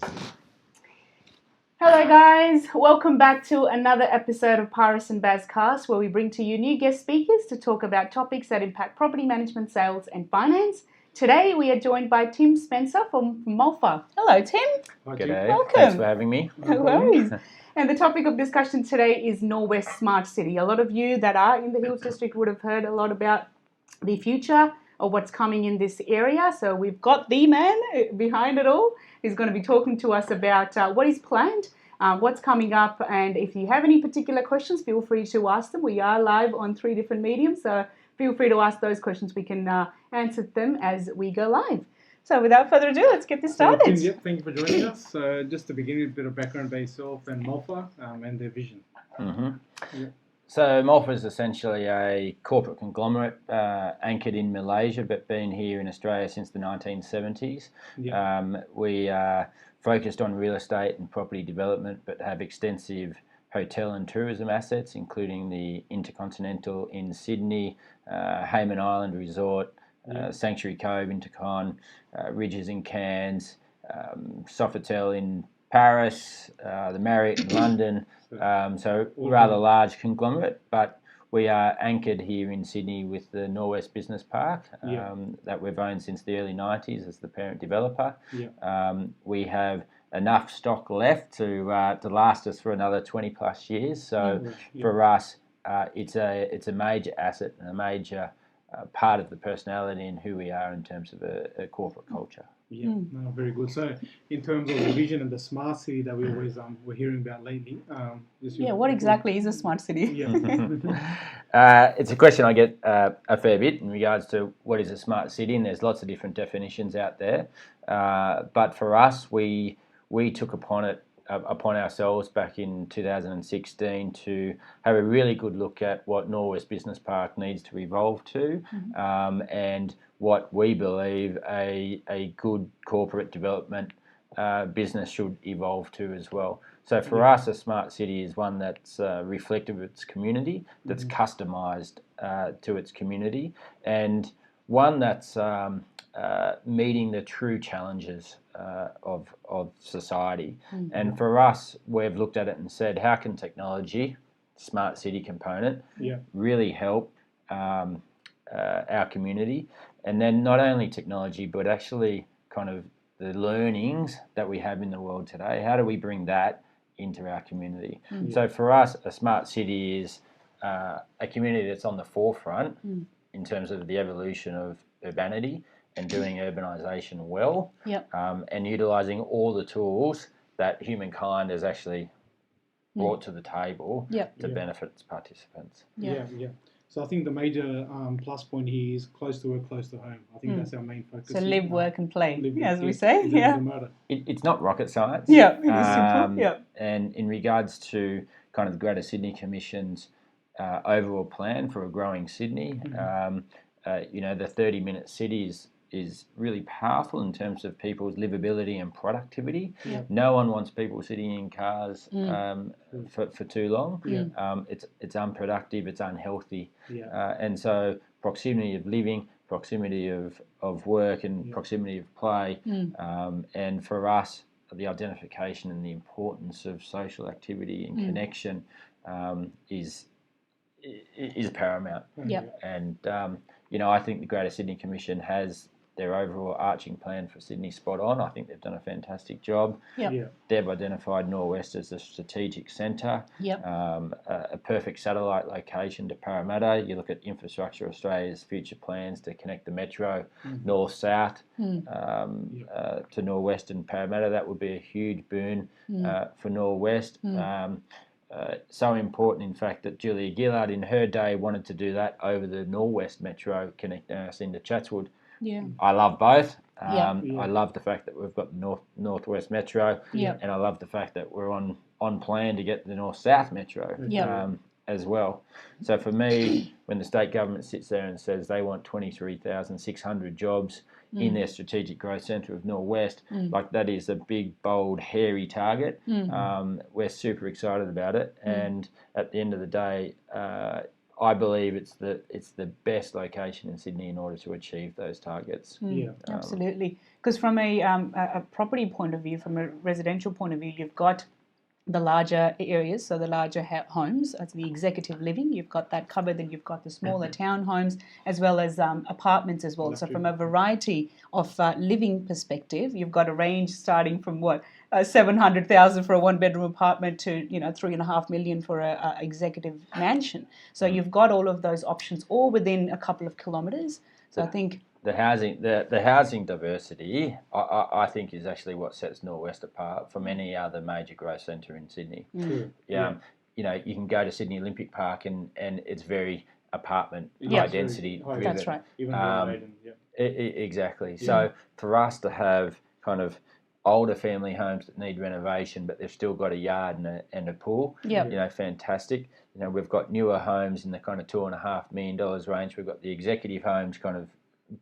Hello guys, welcome back to another episode of Paris and Bazcast, where we bring to you new guest speakers to talk about topics that impact property management, sales and finance. Today we are joined by Tim Spencer from Mulpha. Hello Tim. G'day. Welcome. Thanks for having me. No worries. And the topic of discussion today is Norwest Smart City. A lot of you that are in the Hills District would have heard a lot about the future of what's coming in this area. So we've got the man behind it all. He's going to be talking to us about what is planned, what's coming up, and if you have any particular questions, feel free to ask them. We are live on 3 different mediums, so feel free to ask those questions. We can answer them as we go live. So without further ado, let's get this started. Thank you for joining us. Just to begin with a bit of background about yourself and Mulpha and their vision. So Mulpha is essentially a corporate conglomerate anchored in Malaysia, but been here in Australia since the 1970s. We are focused on real estate and property development, but have extensive hotel and tourism assets, including the Intercontinental in Sydney, Hayman Island Resort, Sanctuary Cove, Intercon, Ridges in Cairns, Sofitel in Paris, the Marriott in London. So rather large conglomerate, but we are anchored here in Sydney with the Norwest Business Park that we've owned since the early 90s as the parent developer. We have enough stock left to last us for another 20 plus years. So for us, it's a major asset and a major part of the personality and who we are in terms of a corporate culture. No, very good. So, in terms of the vision and the smart city that we always we're hearing about lately, what exactly is a smart city? It's a question I get a fair bit in regards to what is a smart city, and there's lots of different definitions out there. But for us, we took upon ourselves back in 2016 to have a really good look at what Norwest Business Park needs to evolve to, and what we believe a good corporate development business should evolve to as well. So for us, a smart city is one that's reflective of its community, that's customised to its community, and one that's meeting the true challenges of society. And for us, we've looked at it and said, how can technology, smart city component, really help our community? And then not only technology, but actually kind of the learnings that we have in the world today. How do we bring that into our community? So for us, a smart city is a community that's on the forefront in terms of the evolution of urbanity and doing urbanisation well, and utilising all the tools that humankind has actually brought to the table to benefit its participants. So I think the major plus point here is close to work, close to home. I think that's our main focus. So live, work and play, as we say. It's not rocket science. It is simple. And in regards to kind of the Greater Sydney Commission's overall plan for a growing Sydney, the 30-minute city is really powerful in terms of people's livability and productivity. No one wants people sitting in cars for too long. It's unproductive, it's unhealthy. And so proximity of living, proximity of work and proximity of play, and for us, the identification and the importance of social activity and connection is paramount. And I think the Greater Sydney Commission has their overall arching plan for Sydney spot on. I think they've done a fantastic job. They've identified Norwest as a strategic centre, a perfect satellite location to Parramatta. You look at Infrastructure Australia's future plans to connect the metro north-south to Norwest and Parramatta. That would be a huge boon for Norwest. So important, in fact, that Julia Gillard in her day wanted to do that over the Norwest Metro, connecting us into Chatswood. I love both. I love the fact that we've got the Northwest Metro, and I love the fact that we're on plan to get the North-South Metro as well. So for me, when the state government sits there and says they want 23,600 jobs in their strategic growth centre of Norwest, like that is a big, bold, hairy target. We're super excited about it, and at the end of the day, I believe it's the best location in Sydney in order to achieve those targets. Yeah. Absolutely. Because from a property point of view, from a residential point of view, you've got the larger areas, so the larger homes, as the executive living, you've got that covered, then you've got the smaller townhomes, as well as apartments as well. So from a variety of living perspective, you've got a range starting from 700,000 for a one-bedroom apartment to 3.5 million for a executive mansion. So you've got all of those options all within a couple of kilometres. So I think the housing diversity, I think, is actually what sets Norwest apart from any other major growth centre in Sydney. You can go to Sydney Olympic Park and it's very apartment high density driven. That's right. Even exactly. So for us to have kind of older family homes that need renovation, but they've still got a yard and a pool, fantastic. We've got newer homes in the kind of $2.5 million range. We've got the executive homes kind of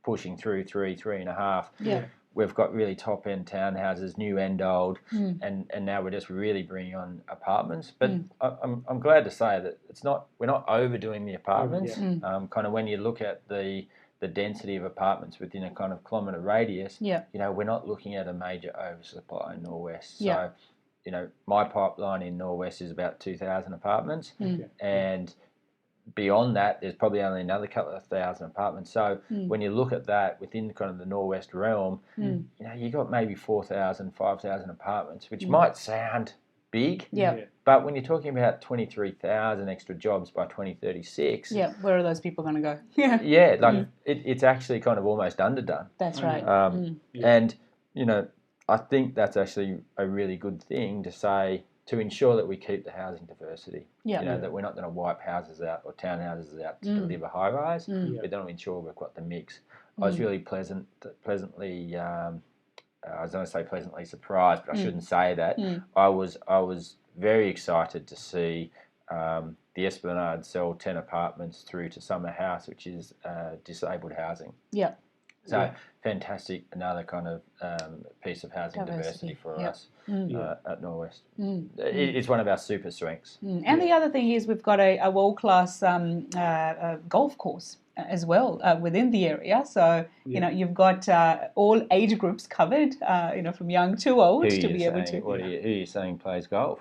pushing through 3.5. We've got really top end townhouses, new and old, and now we're just really bringing on apartments. But I'm glad to say that we're not overdoing the apartments. Kind of when you look at the density of apartments within a kind of kilometre radius, we're not looking at a major oversupply in Norwest. So, my pipeline in Norwest is about 2,000 apartments, and beyond that, there's probably only another couple of thousand apartments. So when you look at that within kind of the Norwest realm, you got maybe 4,000, 5,000 apartments, which might sound big, but when you're talking about 23,000 extra jobs by 2036, where are those people going to go? It's actually kind of almost underdone. That's right. And I think that's actually a really good thing to say, to ensure that we keep the housing diversity. That we're not going to wipe houses out or townhouses out to deliver high rise. We don't ensure we've got the mix. I was really pleasantly I was going to say pleasantly surprised, but I shouldn't say that. I was very excited to see the Esplanade sell 10 apartments through to Summer House, which is disabled housing. So fantastic, another kind of piece of housing diversity for us at Norwest. It's one of our super strengths. And the other thing is we've got a world-class golf course as well within the area. So, you've got all age groups covered, from young to old to be able to... Who are you saying plays golf?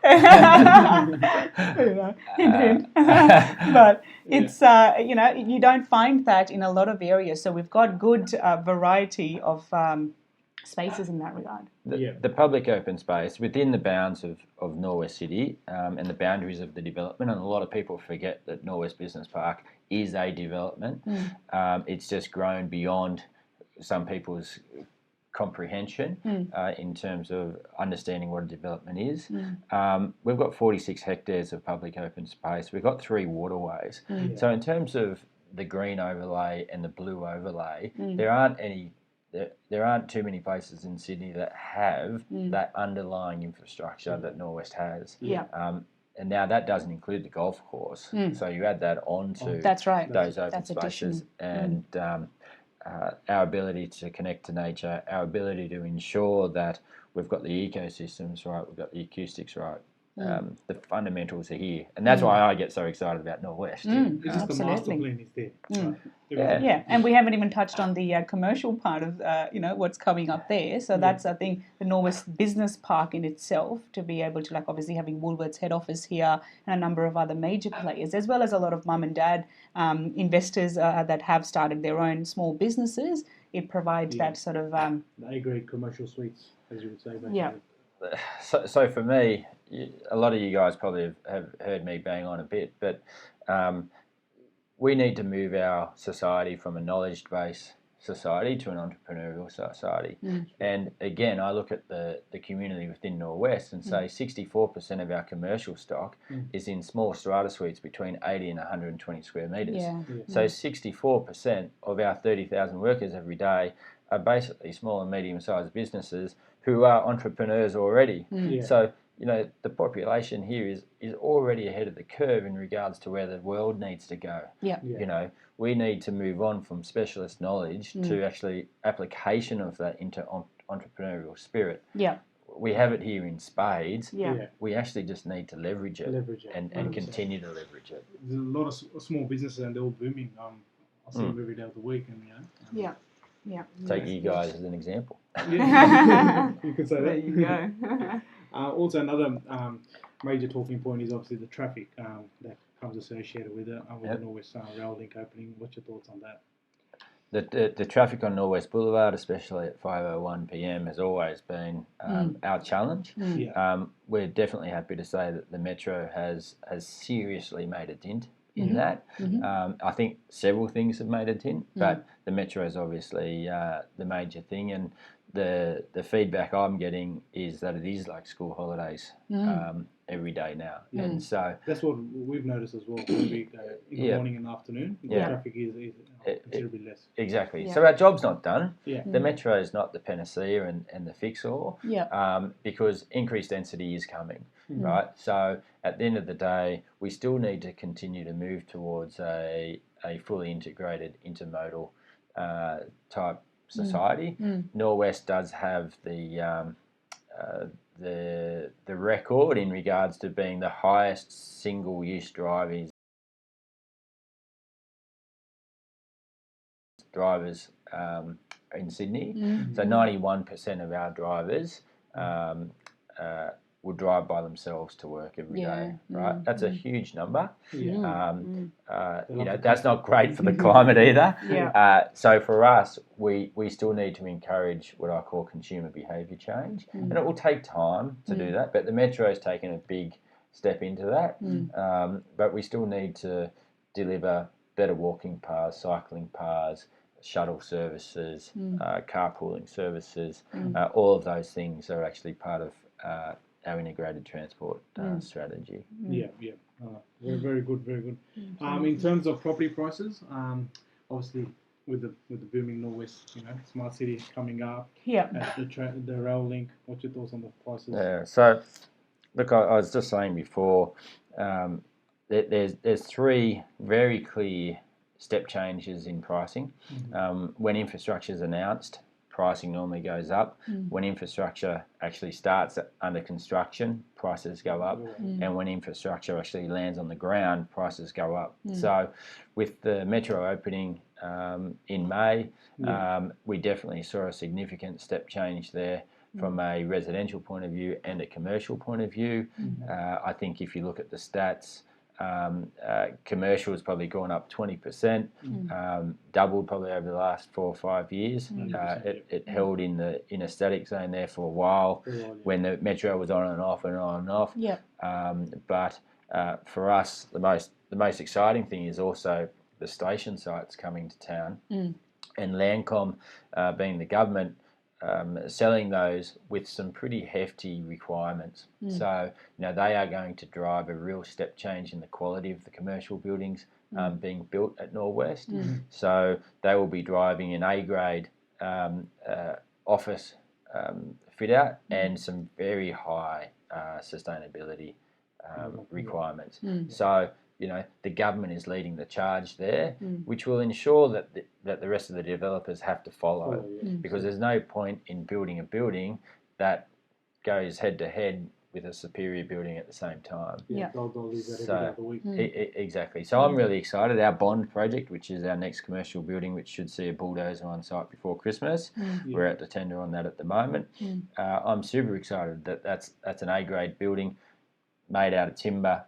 Hint. But it's, you don't find that in a lot of areas. So we've got good variety of spaces in that regard. The public open space within the bounds of Norwest City and the boundaries of the development, and a lot of people forget that Norwest Business Park is a development. It's just grown beyond some people's comprehension in terms of understanding what a development is. We've got 46 hectares of public open space. We've got 3 waterways. So in terms of the green overlay and the blue overlay, there aren't too many places in Sydney that have that underlying infrastructure that Norwest has. And now that doesn't include the golf course. So you add that onto those open spaces and our ability to connect to nature, our ability to ensure that we've got the ecosystems right, we've got the acoustics right. The fundamentals are here, and that's why I get so excited about Norwest. It's just the master plan is there. And we haven't even touched on the commercial part of what's coming up there. So that's, I think, the Norwest Business Park in itself, to be able to, obviously having Woolworths head office here and a number of other major players, as well as a lot of mum and dad investors that have started their own small businesses. It provides that sort of the A-grade commercial suites, as you would say. Basically. So for me, a lot of you guys probably have heard me bang on a bit, but we need to move our society from a knowledge-based society to an entrepreneurial society. And again, I look at the community within Norwest and say 64% of our commercial stock is in small strata suites between 80 and 120 square metres. So 64% of our 30,000 workers every day are basically small and medium-sized businesses who are entrepreneurs already. So, the population here is already ahead of the curve in regards to where the world needs to go. We need to move on from specialist knowledge to actually application of that into entrepreneurial spirit. we have it here in spades. Yeah. We actually just need to leverage it, and 100%. continue to leverage it. There's a lot of small businesses and they're all booming. I see them every day of the week, and Yeah. Take you guys as an example. yeah. You could say There that. you go. Also, another major talking point is obviously the traffic that comes associated with it, with the Norwest rail link opening. What's your thoughts on that? The traffic on Norwest Boulevard, especially at 5:01 p.m, has always been our challenge. We're definitely happy to say that the Metro has seriously made a dent in that. I think several things have made a dent, but the Metro is obviously the major thing, and the feedback I'm getting is that it is like school holidays every day now, and so that's what we've noticed as well. When we go in the morning and afternoon, the traffic is considerably less. Exactly. So our job's not done. Yeah. The Metro is not the panacea and the fix-all. Because increased density is coming, right? So at the end of the day, we still need to continue to move towards a fully integrated intermodal type society. Norwest does have the record in regards to being the highest single-use drivers in Sydney. So 91% of our drivers will drive by themselves to work every day, right? That's a huge number. That's not great for the climate either. So for us, we still need to encourage what I call consumer behaviour change, and it will take time to do that. But the Metro's taken a big step into that. But we still need to deliver better walking paths, cycling paths, shuttle services, carpooling services. All of those things are actually part of our integrated transport strategy. Very, very good, very good. In terms of property prices, obviously with the booming Norwest, smart city coming up, the rail link. What's your thoughts on the prices? Yeah. So, look, I was just saying before, there's three very clear step changes in pricing. When infrastructure is announced, pricing normally goes up. When infrastructure actually starts under construction, prices go up. And when infrastructure actually lands on the ground, prices go up. So with the Metro opening in May, we definitely saw a significant step change there from a residential point of view and a commercial point of view. I think if you look at the stats, commercial has probably gone up 20%, doubled probably over the last 4 or 5 years. It held in a static zone there for a while when the Metro was on and off and on and off. But for us, the most exciting thing is also the station sites coming to town, and Landcom, being the government, selling those with some pretty hefty requirements. So, they are going to drive a real step change in the quality of the commercial buildings being built at Norwest. So they will be driving an A-grade office fit out and some very high sustainability requirements. So, the government is leading the charge there, which will ensure that the rest of the developers have to follow, because there's no point in building a building that goes head to head with a superior building at the same time. Exactly. So I'm really excited. Our Bond project, which is our next commercial building, which should see a bulldozer on site before Christmas. We're at the tender on that at the moment. I'm super excited that's an A-grade building, made out of timber,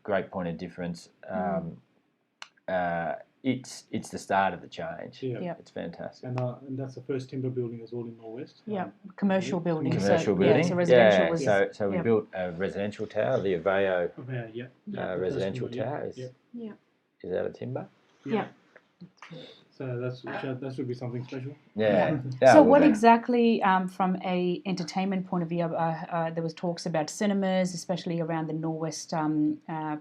great point of difference. It's the start of the change. It's fantastic. And that's the first timber building as well in Norwest. Commercial building. Commercial building. So residential was. So we built a residential tower, the Aveo residential tower. Is out of timber. So that should be something special. So what exactly, from a entertainment point of view, there was talks about cinemas, especially around the Norwest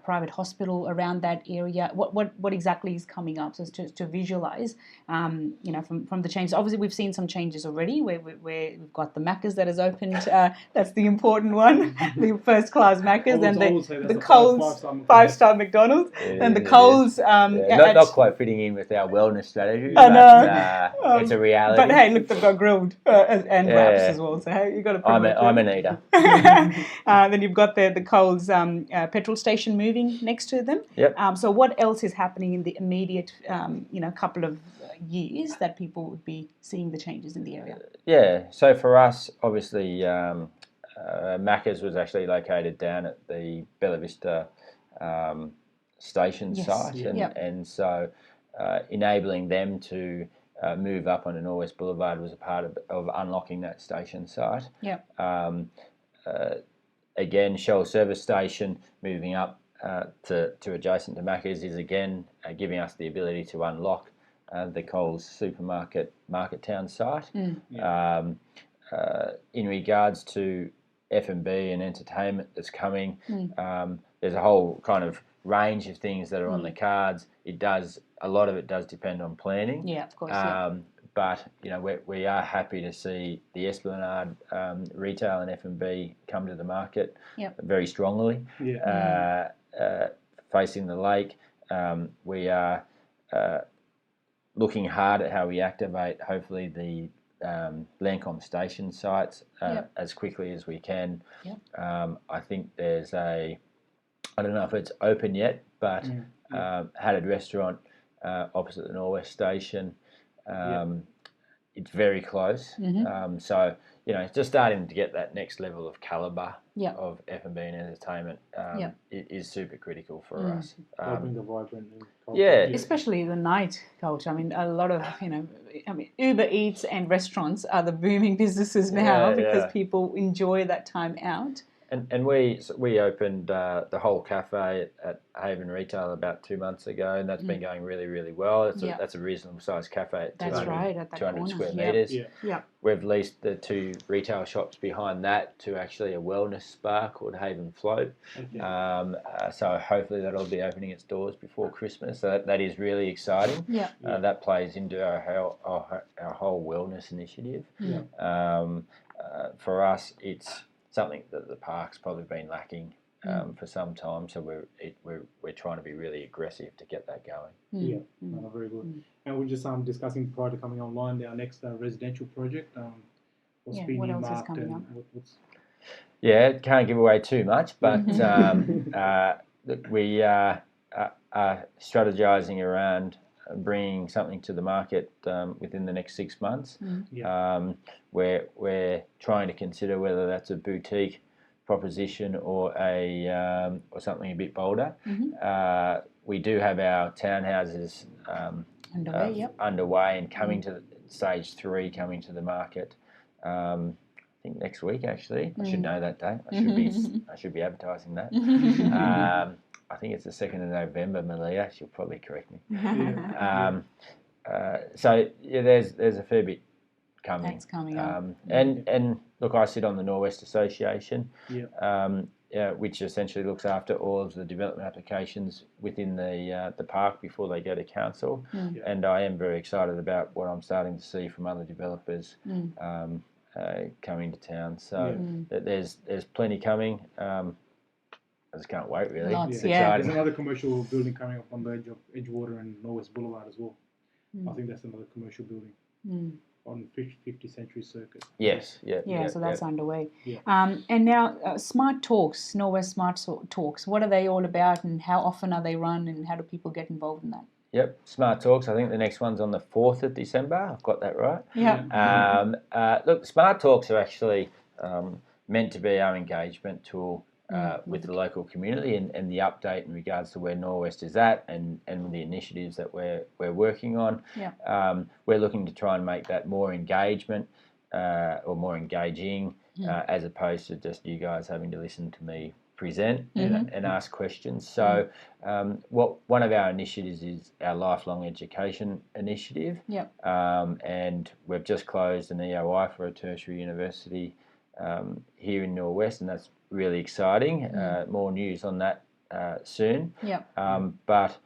private hospital around that area. What exactly is coming up? So to visualize, from the changes. Obviously, we've seen some changes already. Where we've got the Maccas that has opened. That's the important one. The first class Maccas, then the Coles 5-star McDonald's, then the Coles. Not quite fitting in with our wellness strategy. I know. It's a reality. reality. But hey, look, they've got grilled and wraps as well. So hey, you got to promote I'm an eater. Then you've got the Coles petrol station moving next to them. Yep. So what else is happening in the immediate, couple of years that people would be seeing the changes in the area? Yeah. So for us, obviously, Macca's was actually located down at the Bella Vista station site, and so enabling them to move up onto Norwest Boulevard was a part of unlocking that station site. Again, Shell service station moving up to adjacent to Macca's is again giving us the ability to unlock the Coles supermarket Market Town site. In regards to F&B and entertainment that's coming, there's a whole kind of range of things that are on the cards. A lot of it does depend on planning. Yeah, of course. But we are happy to see the Esplanade retail and F&B come to the market very strongly. Facing the lake, we are looking hard at how we activate hopefully the Lancome station sites as quickly as we can. I think there's I don't know if it's open yet, but Hatted Restaurant opposite the Norwest station. It's very close. So it's just starting to get that next level of calibre of F&B and entertainment. It is super critical for us. Helping the vibrant culture. Especially the night culture. I mean, a lot of Uber Eats and restaurants are the booming businesses now because people enjoy that time out. And we opened the whole cafe at Haven Retail about 2 months ago, and that's been going really, really well. That's a reasonable sized cafe at 200 square metres. We've leased the 2 retail shops behind that to actually a wellness spa called Haven Float. So hopefully that'll be opening its doors before Christmas. So that is really exciting. That plays into our whole wellness initiative. For us, it's something that the park's probably been lacking for some time, so we're trying to be really aggressive to get that going. Very good. And we're just discussing prior to coming online our next residential project. What else is coming up? Can't give away too much, but we are strategizing around bringing something to the market within the next 6 months. We're trying to consider whether that's a boutique proposition or or something a bit bolder. We do have our townhouses underway and coming to stage 3, coming to the market. I think next week actually. I should know that day. I should be advertising that. I think it's the 2nd of November, Malia. She'll probably correct me. So there's a fair bit coming. That's coming up. And look, I sit on the Norwest Association, which essentially looks after all of the development applications within the park before they go to council. And I am very excited about what I'm starting to see from other developers coming to town. So there's plenty coming. I just can't wait, really. It's exciting. There's another commercial building coming up on the edge of Edgewater and Norwest Boulevard as well. I think that's another commercial building on 50th Century Circuit. So that's underway. And now Smart Talks, Norwest Smart Talks, what are they all about and how often are they run and how do people get involved in that? Smart Talks. I think the next one's on the 4th of December. I've got that right. Look, Smart Talks are actually meant to be our engagement tool with the local community and the update in regards to where Norwest is at and the initiatives that we're working on. We're looking to try and make that more engagement or more engaging as opposed to just you guys having to listen to me present and ask questions. So one of our initiatives is our lifelong education initiative. And we've just closed an EOI for a tertiary university here in Norwest, and that's really exciting. More news on that soon. But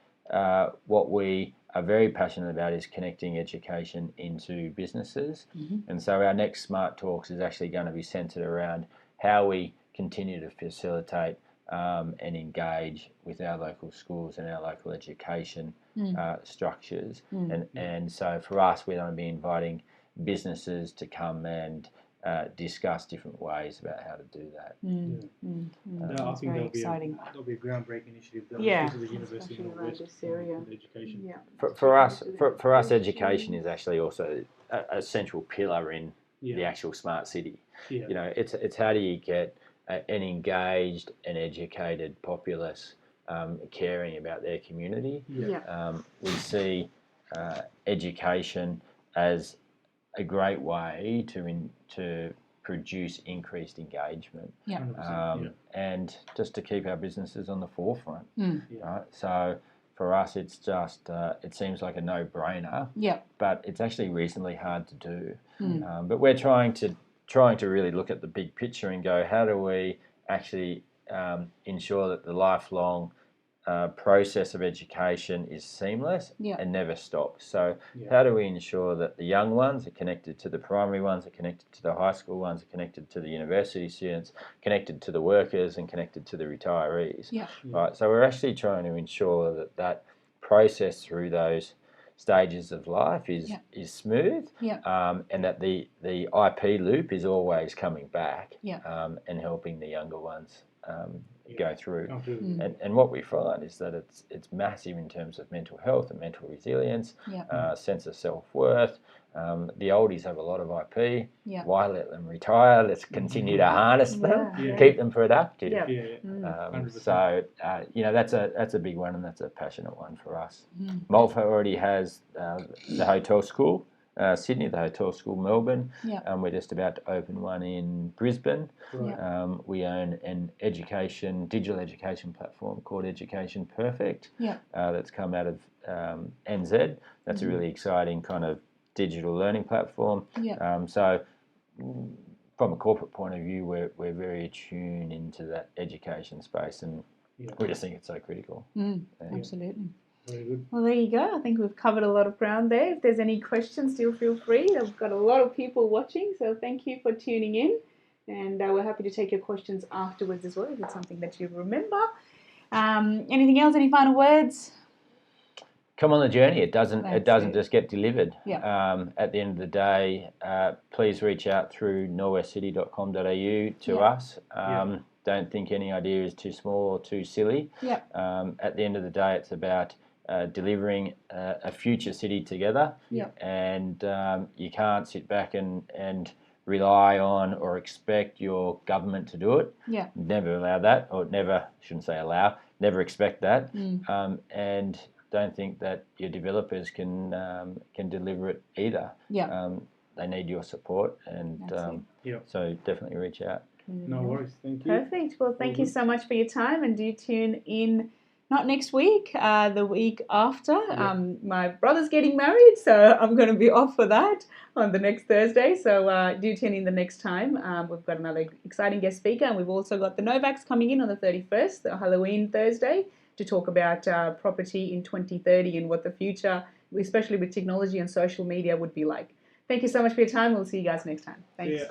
what we are very passionate about is connecting education into businesses. And so our next Smart Talks is actually going to be centred around how we continue to facilitate and engage with our local schools and our local education structures. And so for us, we're going to be inviting businesses to come and discuss different ways about how to do that. I think very exciting. There'll be a groundbreaking initiative. Yeah, To the University of Norwest this area. with education. Yeah. For us, education is actually also a central pillar in the actual smart city. Yeah. You know, it's how do you get an engaged and educated populace caring about their community. We see education as a great way to produce increased engagement, and just to keep our businesses on the forefront. Right? So for us, it's just it seems like a no-brainer. But it's actually reasonably hard to do. But we're trying to really look at the big picture and go, how do we actually ensure that the lifelong process of education is seamless and never stops. So how do we ensure that the young ones are connected to the primary ones, are connected to the high school ones, are connected to the university students, connected to the workers and connected to the retirees? Right. So we're actually trying to ensure that process through those stages of life is smooth, and that the IP loop is always coming back and helping the younger ones go through. And what we find is that it's massive in terms of mental health and mental resilience, sense of self-worth. The oldies have a lot of IP. Why let them retire? Let's continue to harness them, keep them productive. So you know, that's a big one, and that's a passionate one for us. Mulpha already has the hotel school, Sydney, the hotel school Melbourne. We're just about to open one in Brisbane. We own an digital education platform called Education Perfect. That's come out of NZ. That's a really exciting kind of digital learning platform. So from a corporate point of view, we're very attuned into that education space, and we just think it's so critical. Absolutely. Very good. Well, there you go. I think we've covered a lot of ground there. If there's any questions, still feel free. I've got a lot of people watching, so thank you for tuning in. And we're happy to take your questions afterwards as well, if it's something that you remember. Anything else? Any final words? Come on the journey. It doesn't just get delivered. At the end of the day, please reach out through norwestcity.com.au to us. Don't think any idea is too small or too silly. At the end of the day, it's about delivering a future city together. And you can't sit back and rely on or expect your government to do it. Never allow that, or never expect that. And don't think that your developers can deliver it either. They need your support, and so definitely reach out. No worries. Thank you. Perfect. Well, thank you so much for your time, and do tune in. Not next week, the week after. My brother's getting married, so I'm going to be off for that on the next Thursday. So do tune in the next time. We've got another exciting guest speaker, and we've also got the Novaks coming in on the 31st, the Halloween Thursday, to talk about property in 2030 and what the future, especially with technology and social media, would be like. Thank you so much for your time. We'll see you guys next time. Thanks.